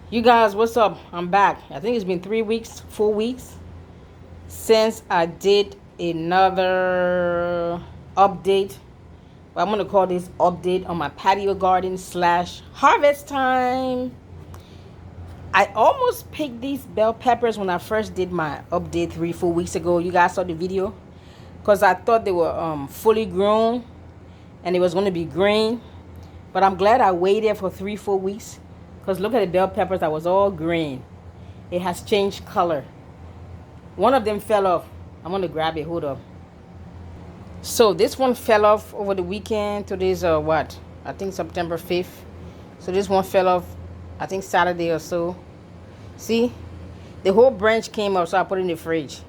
You guys, what's up? I'm back. I think it's been 3 weeks, 4 weeks since I did another update. But I'm gonna call this update on my patio garden slash harvest time. I almost picked these bell peppers when I first did my update 3, 4 weeks ago. You guys saw the video because I thought they were fully grown and it was gonna be green. But I'm glad I waited for 3, 4 weeks because look at the bell peppers that was all green. It has changed color. One of them fell off. I'm gonna grab it. Hold up. So this one fell off over the weekend. Today's what? I think September 5th. So this one fell off. I think Saturday or so. See, the whole branch came up, so I put it in the fridge.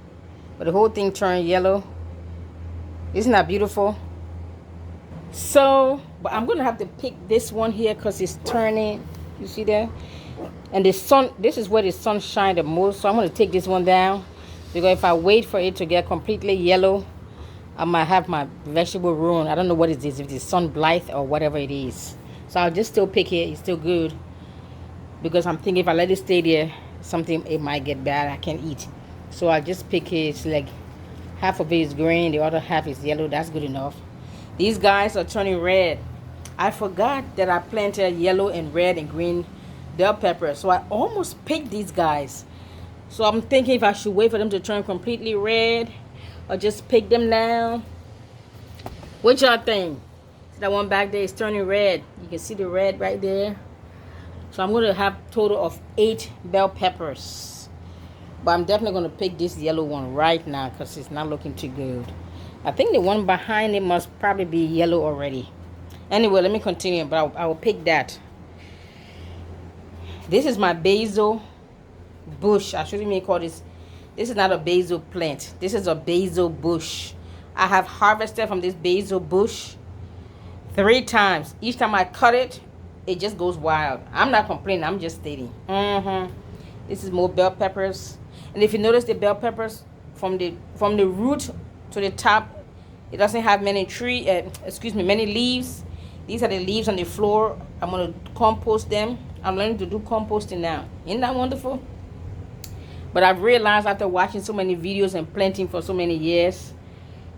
But the whole thing turned yellow. Isn't that beautiful? So, but I'm gonna have to pick this one here because it's turning. You see that? And the sun. This is where the sun shines the most. So I'm gonna take this one down because if I wait for it to get completely yellow, I might have my vegetable ruined. I don't know what it is, if it's sun blight or whatever it is. So I'll just still pick it. It's still good because I'm thinking if I let it stay there, something it might get bad. I can't eat. So I'll just pick it. It's like half of it is green, the other half is yellow. That's good enough. These guys are turning red. I forgot that I planted yellow and red and green bell peppers. So I almost picked these guys. So I'm thinking if I should wait for them to turn completely red or just pick them now. What y'all think? That one back there is turning red. You can see the red right there. So I'm going to have a total of 8 bell peppers. But I'm definitely going to pick this yellow one right now because it's not looking too good. I think the one behind it must probably be yellow already. Anyway, let me continue, but I will pick that. This is my basil bush. I shouldn't even call this. This is not a basil plant. This is a basil bush. I have harvested from this basil bush 3 times. Each time I cut it, it just goes wild. I'm not complaining. I'm just stating. This is more bell peppers. And if you notice the bell peppers from the root to the top, it doesn't have many many leaves. These are the leaves on the floor. I'm going to compost them. I'm learning to do composting now. Isn't that wonderful? But I've realized after watching so many videos and planting for so many years,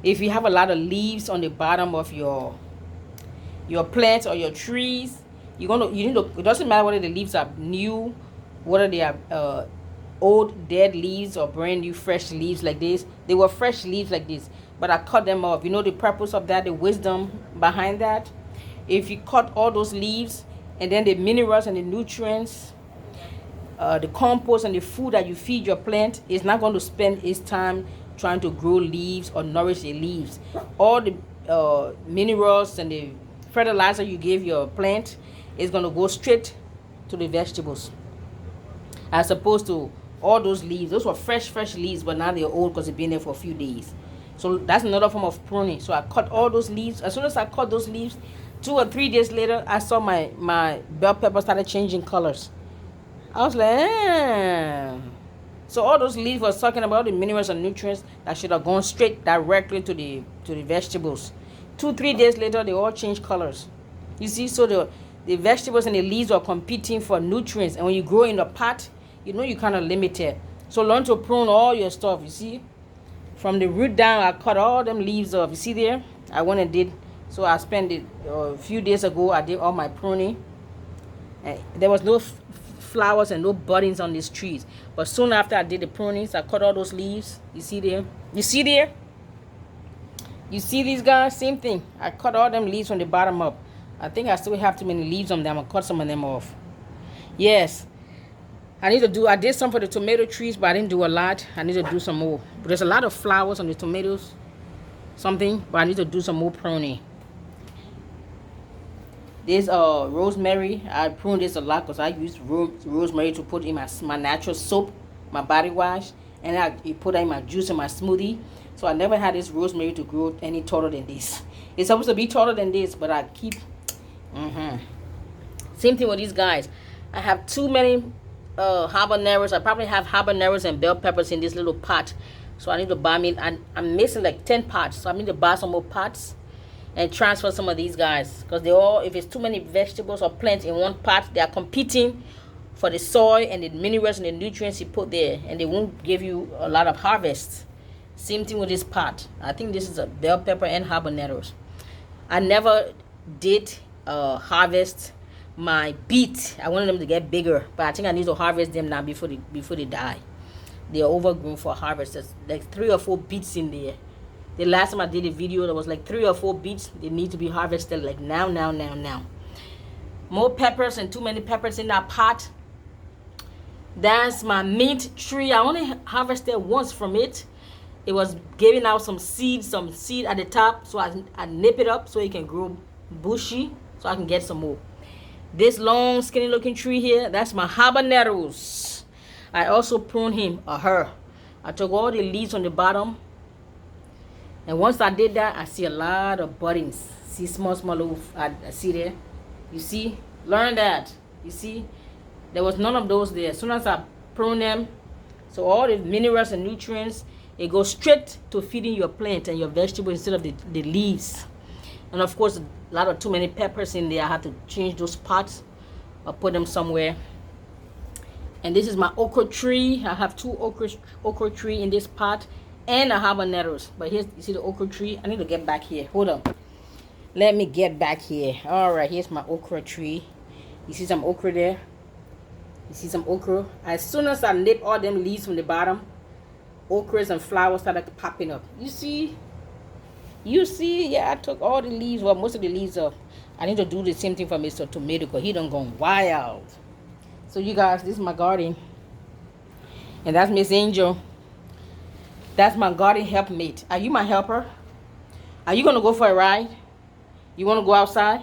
if you have a lot of leaves on the bottom of your plants or your trees, you need to, it doesn't matter whether the leaves are new, whether they are old dead leaves or brand new fresh leaves like this. They were fresh leaves like this, but I cut them off. You know the purpose of that, the wisdom behind that? If you cut all those leaves and then the minerals and the nutrients, the compost and the food that you feed your plant is not going to spend its time trying to grow leaves or nourish the leaves. All the minerals and the fertilizer you give your plant is going to go straight to the vegetables, as opposed to all those leaves. Those were fresh leaves, but now they're old because they've been there for a few days. So that's another form of pruning. So I cut all those leaves. As soon as I cut those leaves, 2 or 3 days later, I saw my bell pepper started changing colors. I was like, So all those leaves were talking about the minerals and nutrients that should have gone straight directly to the vegetables. 2-3 days later, they all changed colors. You see, so the vegetables and the leaves are competing for nutrients. And when you grow in a pot, you know you're kind of limited. So learn to prune all your stuff, you see. From the root down, I cut all them leaves off. You see there? I went and did. So I spent it a few days ago. I did all my pruning. And there was no flowers and no buddings on these trees. But soon after I did the prunings, I cut all those leaves. You see there? You see there? You see these guys? Same thing. I cut all them leaves from the bottom up. I think I still have too many leaves on them. I'm going to cut some of them off. Yes. I did some for the tomato trees, but I didn't do a lot. I need to do some more. But there's a lot of flowers on the tomatoes. But I need to do some more pruning. This rosemary, I pruned this a lot because I use rosemary to put in my natural soap, my body wash, and I put that in my juice and my smoothie. So I never had this rosemary to grow any taller than this. It's supposed to be taller than this, but I keep. Same thing with these guys. I have too many habaneros. I probably have habaneros and bell peppers in this little pot. So I need to buy me. I'm missing like 10 pots. So I need to buy some more pots and transfer some of these guys, because they all, if it's too many vegetables or plants in one pot, they are competing for the soil and the minerals and the nutrients you put there, and they won't give you a lot of harvest. Same thing with this pot. I think this is a bell pepper and habaneros. I never did harvest my beets. I wanted them to get bigger, but I think I need to harvest them now before they die. They are overgrown for harvest. There's like 3 or 4 beets in there. The last time I did a video, there was like 3 or 4 beets. They need to be harvested like now. More peppers, and too many peppers in that pot. That's my mint tree. I only harvested once from it. It was giving out some seed at the top, so I nip it up so it can grow bushy, so I can get some more. This long skinny looking tree here, that's my habaneros. I also pruned him or her. I took all the leaves on the bottom, and once I did that, I see a lot of buddings. See small little, I see there. You see, learn that. You see, there was none of those there. As soon as I prune them, so all the minerals and nutrients, it goes straight to feeding your plant and your vegetables instead of the leaves. And of course, a lot of too many peppers in there. I had to change those pots or put them somewhere. And this is my okra tree. I have 2 okra tree in this pot, and a habaneros. But here's, you see the okra tree? I need to get back here. Hold on. Let me get back here. All right, here's my okra tree. You see some okra there? You see some okra? As soon as I nip all them leaves from the bottom, okras and flowers started popping up. You see? Yeah, I took all the leaves, well, most of the leaves off. I need to do the same thing for Mr. Tomato, because he done gone wild. So you guys, this is my garden. And that's Miss Angel. That's my garden helpmate. Are you my helper? Are you going to go for a ride? You want to go outside?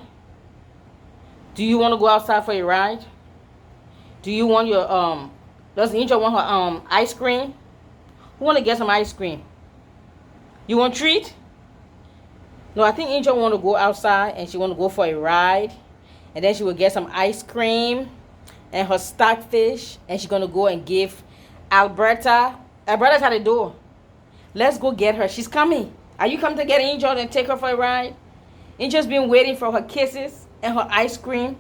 Do you want to go outside for a ride? Do you want your, does Angel want her ice cream? Who want to get some ice cream? You want a treat? No, I think Angel want to go outside, and she want to go for a ride. And then she will get some ice cream and her stockfish. And she's going to go and give Alberta. Alberta's at the door. Let's go get her. She's coming. Are you coming to get Angel and take her for a ride? Angel's been waiting for her kisses and her ice cream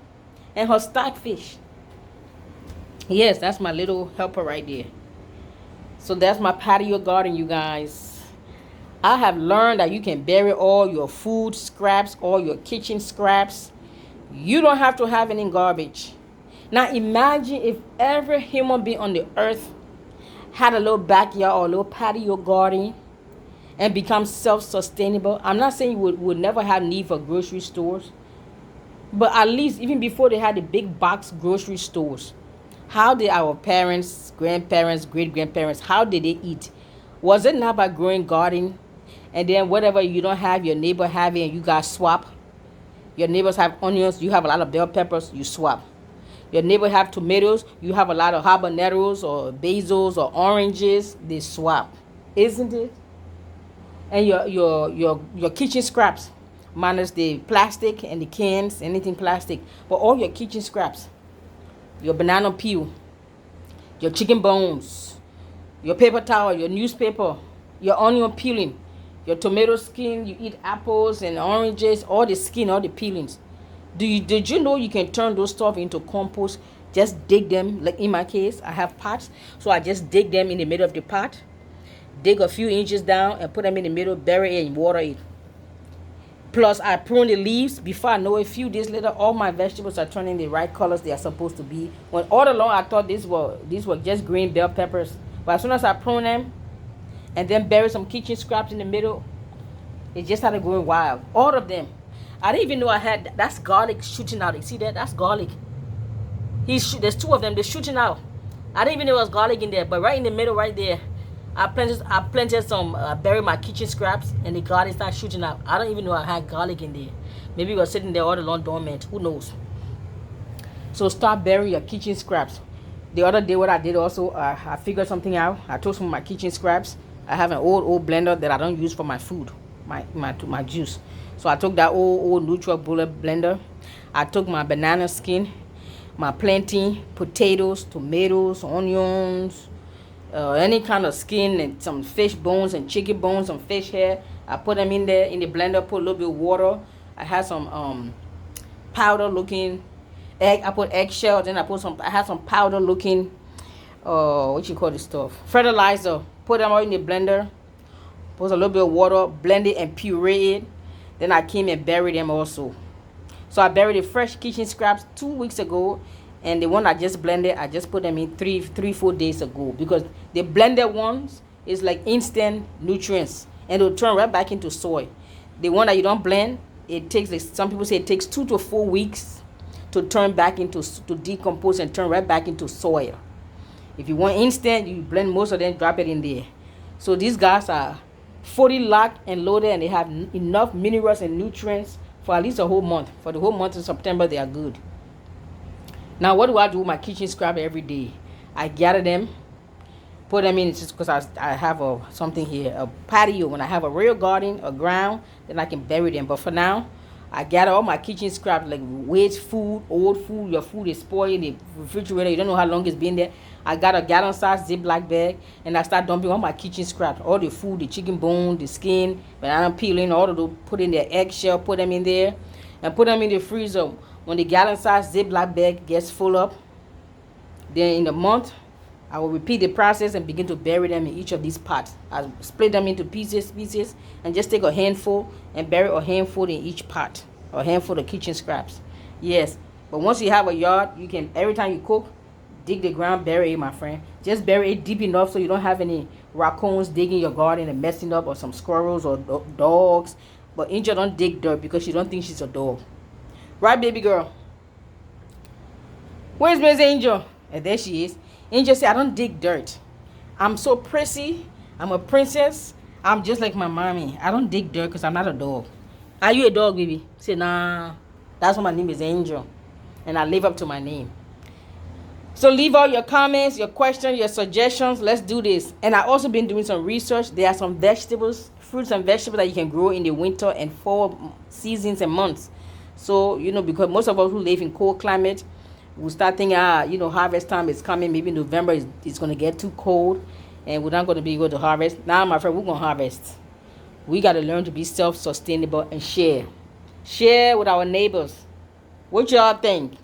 and her stockfish. Yes, that's my little helper right there. So that's my patio garden, you guys. I have learned that you can bury all your food scraps, all your kitchen scraps. You don't have to have any garbage. Now imagine if every human being on the earth had a little backyard or a little patio garden and become self-sustainable. I'm not saying you would never have need for grocery stores, but at least even before they had the big box grocery stores, how did our parents, grandparents, great-grandparents, how did they eat? Was it not by growing garden? And then whatever you don't have, your neighbor have it, and you guys swap. Your neighbors have onions, you have a lot of bell peppers, you swap. Your neighbor have tomatoes, you have a lot of habaneros or basils or oranges, they swap. Isn't it? And your kitchen scraps, minus the plastic and the cans, anything plastic, but all your kitchen scraps, your banana peel, your chicken bones, your paper towel, your newspaper, your onion peeling, your tomato skin, you eat apples and oranges, all the skin, all the peelings. Did you know you can turn those stuff into compost? Just dig them, like in my case, I have pots, so I just dig them in the middle of the pot, dig a few inches down and put them in the middle, bury it and water it. Plus, I prune the leaves. Before I know it, a few days later, all my vegetables are turning the right colors they are supposed to be. When all along I thought these were just green bell peppers. But as soon as I prune them and then bury some kitchen scraps in the middle, it just started going wild. All of them. I didn't even know I had, that's garlic shooting out. You see that? That's garlic. There's 2 of them. They're shooting out. I didn't even know there was garlic in there. But right in the middle, right there, I planted some, buried my kitchen scraps, and the garlic started shooting out. I don't even know I had garlic in there. Maybe it was sitting there all along dormant. Who knows? So start burying your kitchen scraps. The other day, what I did also, I figured something out. I took some of my kitchen scraps. I have an old blender that I don't use for my food, my juice. So I took that old neutral bullet blender. I took my banana skin, my plantain, potatoes, tomatoes, onions, any kind of skin, and some fish bones and chicken bones, some fish hair. I put them in there in the blender, put a little bit of water. I had some powder looking egg. I put eggshell. Then I had some powder looking, what you call this stuff? Fertilizer. Put them all in the blender. Put a little bit of water, blend it and puree it. Then I came and buried them also. So I buried the fresh kitchen scraps 2 weeks ago, and the one I just blended, I just put them in 4 days ago, because the blended ones is like instant nutrients, and it'll turn right back into soil. The one that you don't blend, it takes, like some people say, it takes 2 to 4 weeks to turn back into, to decompose and turn right back into soil. If you want instant, you blend most of them, drop it in there. So these guys are fully locked and loaded, and they have enough minerals and nutrients for at least a whole month. For the whole month of September, they are good. Now, what do I do with my kitchen scrap every day? I gather them, put them in, just because I have something here, a patio. When I have a real garden, a ground, then I can bury them. But for now, I gather all my kitchen scrap, like waste food, old food. Your food is spoiled in the refrigerator. You don't know how long it's been there. I got a gallon-sized Ziploc bag, and I start dumping all my kitchen scrap, all the food, the chicken bone, the skin, banana peeling, all of those, put in their eggshell, put them in there, and put them in the freezer. When the gallon-sized Ziploc bag gets full up, then in a month, I will repeat the process and begin to bury them in each of these pots. I split them into pieces, and just take a handful and bury a handful in each pot, or a handful of kitchen scraps. Yes, but once you have a yard, you can, every time you cook, dig the ground, bury it, my friend. Just bury it deep enough so you don't have any raccoons digging your garden and messing up, or some squirrels or dogs. But Angel don't dig dirt because she don't think she's a dog. Right, baby girl? Where's Miss Angel? And there she is. Angel said, I don't dig dirt. I'm so prissy. I'm a princess. I'm just like my mommy. I don't dig dirt because I'm not a dog. Are you a dog, baby? Say, nah. That's why my name is Angel. And I live up to my name. So leave all your comments, your questions, your suggestions. Let's do this. And I've also been doing some research. There are some vegetables, fruits and vegetables that you can grow in the winter and fall seasons and months. So, because most of us who live in cold climate, we start thinking, harvest time is coming. Maybe November it's going to get too cold, and we're not going to be able to harvest. Now, my friend, we're going to harvest. We got to learn to be self-sustainable and share. Share with our neighbors. What y'all think?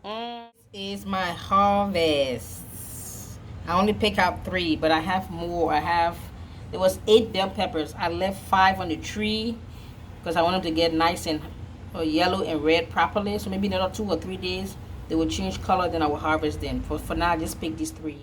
This is my harvest. I only pick out 3, but I have more. There was 8 bell peppers. I left 5 on the tree because I want them to get nice and yellow and red properly. So maybe another 2 or 3 days they will change color, then I will harvest them. For now, I just pick these 3.